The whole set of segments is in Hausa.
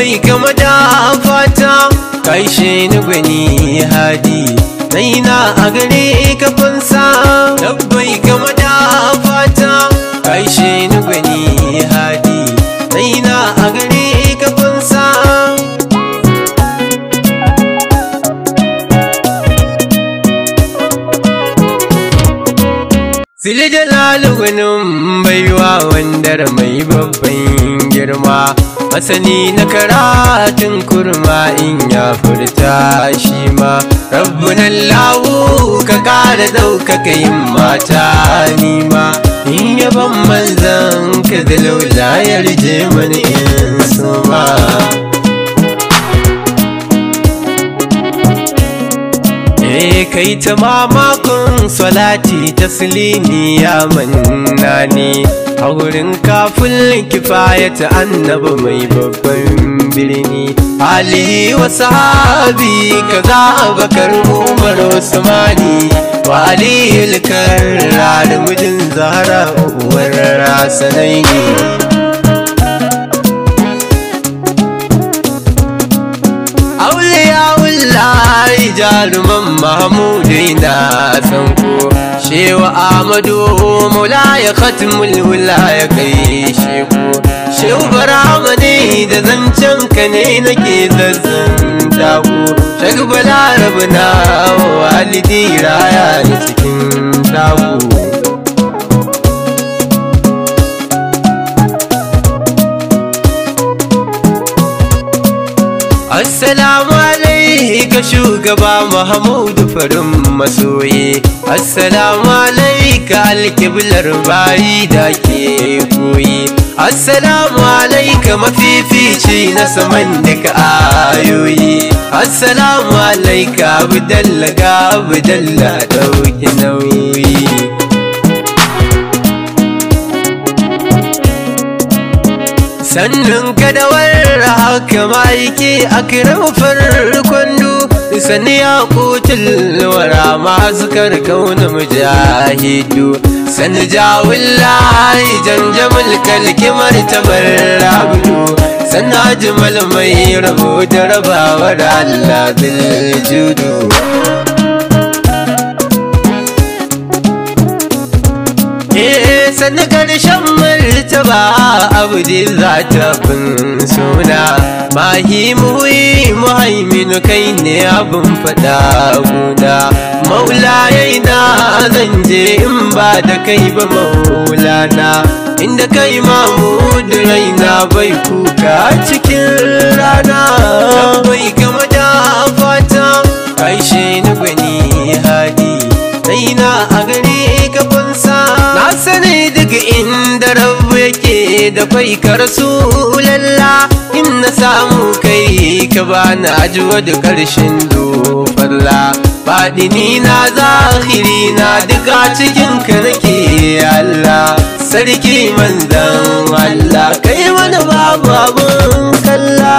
rabbai kama da fata kai shi ni gwani hadi naina a gare ka fansa rabbai kama da fata kai shi ni gwani hadi naina a gare ka fansa Sili jalalu gwanin baiwa wandar mai babban girma masani na karatun kurma in ya furta shi ma rabbun Allahu ka kara daukaka yin mata nima in yaban manzan ka da laula yarje mani in suma kai ta mamakon salati taslimi ya mannani a wurin kafin kifayata annaba mai babban birni alihi wa sahabi kaza Abubakar Umar Usmani wa aliyul karrar mijin Zahra uwar Hasanaini jaruman Mahmudai na sanko shewa Ahmadu Maula ya khatmul wilaya kai sheku shehu Barama ne da zancen ka ne nake zazzanta ku shag Balarabe na walidi raya ne cikin taku Assalamu alaika shugaba Mahmudu farin masoyi Assalamu alaika alkiblar bayi da ke koyi Assalamu alaika mafifici na saman duka ayoyi Assalamu alaika Abdalla ga Abdalla dauki nauyi sannan kadawar haka maiki akram farkon du sani ya kutul wara mazkar kauna mujahidu sani jawillahi janjamul kalki martabar abdu sanna ajmal mai rabo da rabawa da Allah bil judu sannan karshen martaba abdi zata bin suna mahi muhi muhaimin kai ne abin fada guda maula yaina zan je in ba da kai ba maulana inda kai Mahmud raina bai kuka cikin rana bai kama da fata kai shi ni gwani hadi raina a gare ka fansa na sani duk inda rabu yake da kai ka Rasulallah in na samu kai ka bani ajuwa da karshen dofarla faɗini na zahiri na duka cikin ka nake Allah sarki manzan Allah kai mana babu abun kalla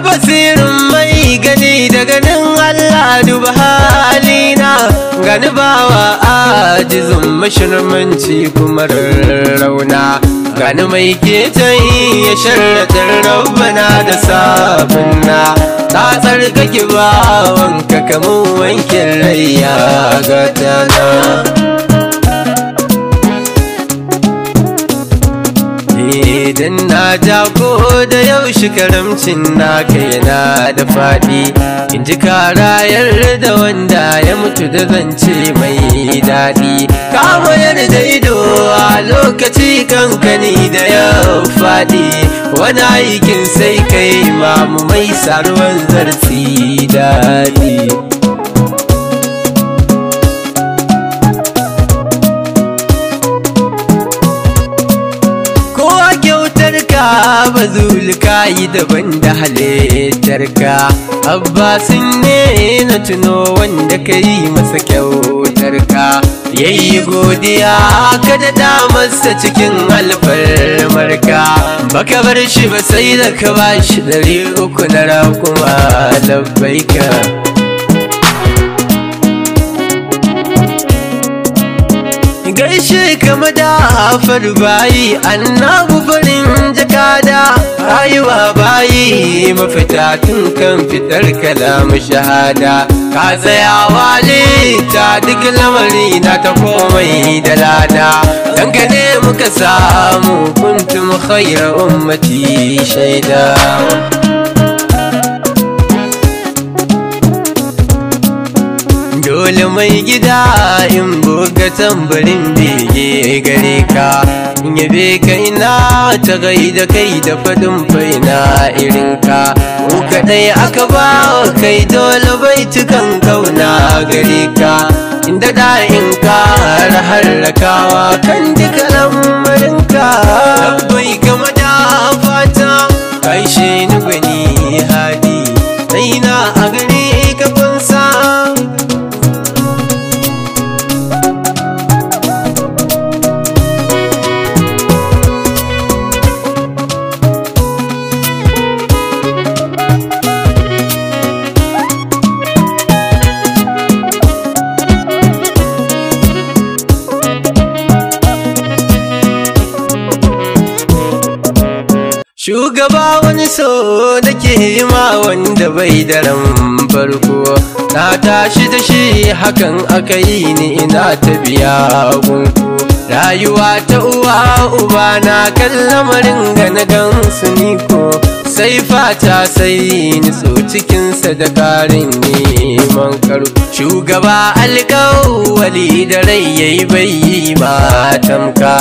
basirin mai gani da ganin Allah duba halina gani bawa ajizun mashirmanci kuma rauna gani mai ketan ya sharaɗin rabbana da sabunna ta tsarkake bawanka kamun wankin rai ya gatana idan na jago da yaushe karamcin naka yana da faɗi in ji karayar da wanda ya mutu da zance mai daɗi ka mayar da ido a lokaci kankani da ya faɗi wani aikin sai kai mamu mai sarwan zartsi daɗi bazul kayi daban da halitta kyautarka. Abbasin ne na tuno wanda ka yi masa kyautarka. Yayi godiya ka daɗa masa cikin alfarmarka. Baka bar shi ba sai da ka ba shi 300 na raƙuma labbaika. Gaishe ka madafar bayi annabu farin jakada. Rayuwa bayi mafita tun kan fitar kalamu shahada. Ka tsayawa ta duk lamari na ta komai da lada. Dangane muka samu kuntum khayra ummati shaida. Dole mai gida in buga tambarin bege gare ka. In yabe ka ina ta gaida kai da fadin faina irinka. Ku kaɗai aka ba kai dole baitukan kauna gare ka. Inda da in ƙara harrakawa kan duka lamarinka. Labbai kama da fata kaishe ni gwani hadi. Raina a gare ka fansa. Shugaba wani so da ke ma wanda bai da ran farko. Na tashi da shi hakan aka yi ni ina ta biya gunku. Rayuwa ta uwa uba na kan lamarin ga na gansu ni ko. Sai fata sai nitso cikinsa da karin neman karo. Shugaba alƙawali da rai yayi bai yi matamka.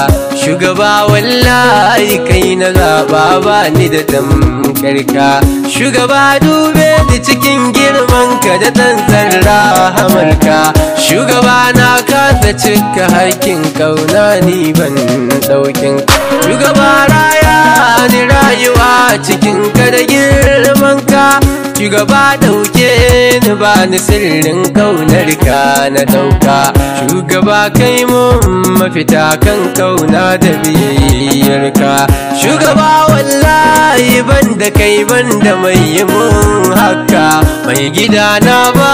Shugaba wallahi kai na zaɓa ba ni da tamkarka. Shugaba dube da cikin girmanka da tsantsar rahamarka. Shugaba na kasa cika haƙƙin kauna ni ban ɗaukin. Shugaba raya ni rayuwa cikin ka da girmanka. Shugaba ɗauke ni ba ni sirrin kaunarka na ɗauka. Shugaba kai mun mafita kan kauna da biyayyarka. Shugaba wallahi banda kai banda mai yi mun haka. Mai gida na ba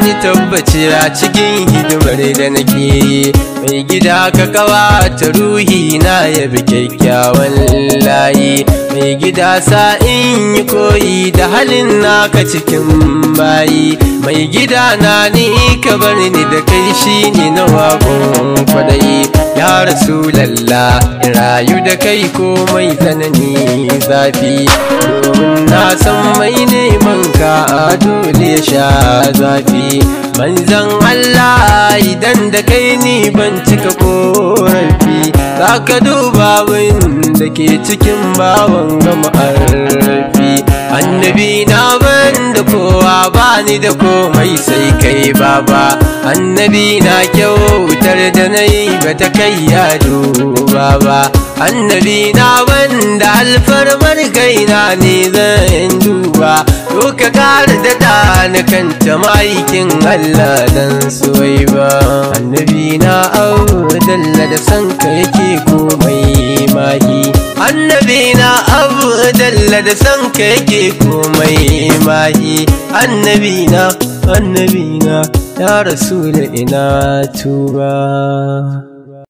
ni tabbaci a cikin hidimar da nake yi. Mai gida ka kawata ruhi na yabi kyakkyawan layi. Mai gida sa in yi koyi da halin naka cikin bayi. Mai gida na ni ka bar ni da kai shi ne na wagon kwadayi. Ya Rasulallah in rayu da kai komai tsanani zafi. Domin na san mai neman ka a dole ya sha zafi. Manzan Allah idan da kai ni ban cika korafi. Za ka duba da ke cikin bawan gama arfi. Annabi na ban da kowa bani da komai sai kai baba. Annabi na kyautar da na yi ba ta kai ya duba ba. Annabi na ban da alfarmar kaina ne zan duba. To ka kara da ɗani kan maikin Allah dan suwai ba. Annabi na Abdalla da sanka yake komai mahi. Annabi na Abdalla da sanka yake komai mahi. Annabi na ya Rasul ina tuba.